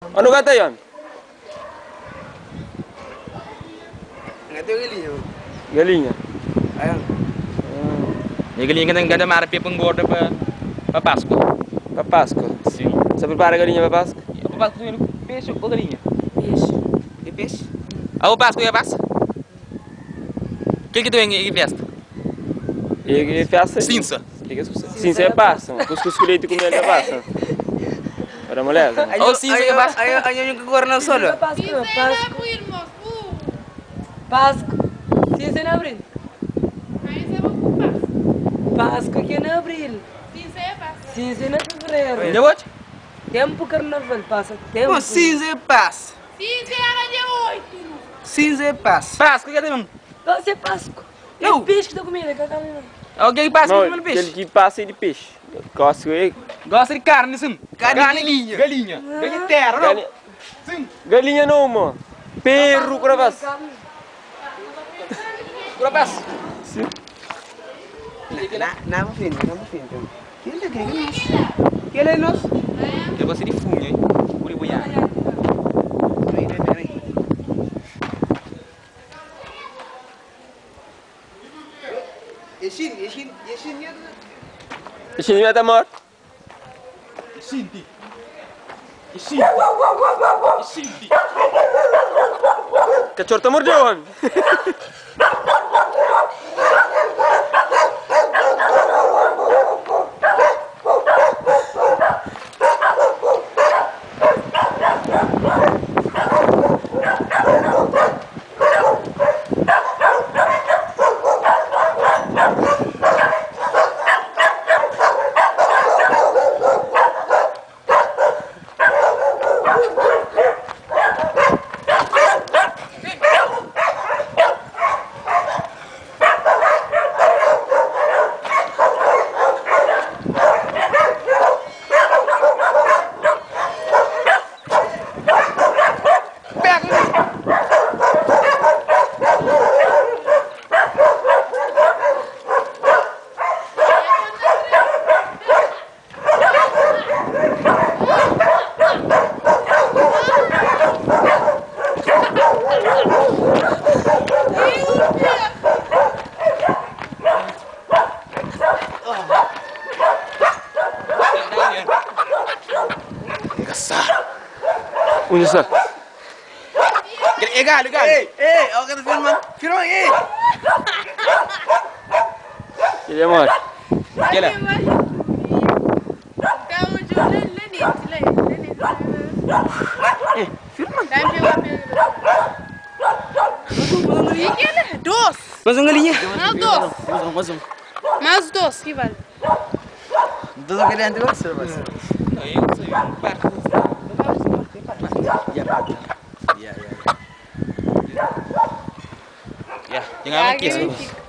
Ano kata yan? Nggak tahu galinha. Galinha. Ayun. E a galinha que tem mara pia pengorda para Páscoa. Para Páscoa. Sim. Você prepara a galinha para Páscoa? Para Páscoa tem peixe ou galinha? Peixe. De peixe? Ah, o Páscoa é Páscoa? O que tu em festa? E festa? Cinza. Cinza é passa. Cuscuz com leite com mel é passa. Para mulher. Oh, cinza é Páscoa. Ayo yung kagorna solo. Páscoa. Páscoa. Sim, é em abril. Páscoa que é em abril. Sim, é em fevereiro. Ainda hoje? Tempo carnaval, passa tempo. Pô, cinza é paz. Cinza era dia 8. Cinza é paz. Páscoa, cadê mesmo? Você é Páscoa. É Eu. o peixe que tá comendo, que tá comendo. Alguém Páscoa Não, comendo peixe? aquele que passa é de peixe. Gosto de Gosta de carne, sim. Carne de galinha. Galinha. Galinha de terra, não? galinha. Sim. Galinha não, mano. Perro para passa. Para Páscoa. Sim. Nama fin. Kila galinha. Kila nos. Eu gosto de funha, hein? Puri bunhar. Yesin ya. Esse não é morto. Sinti. Sinti. Cachorro tá mordeu, mano. Onde está? Galho. Ei, eu quero filmar. Filma aí. Ele é morto. Gela. Dos. Mas uma galinha. Mais dois, que vale? Duas galinhas de você, mas. Ya, jangan mikir.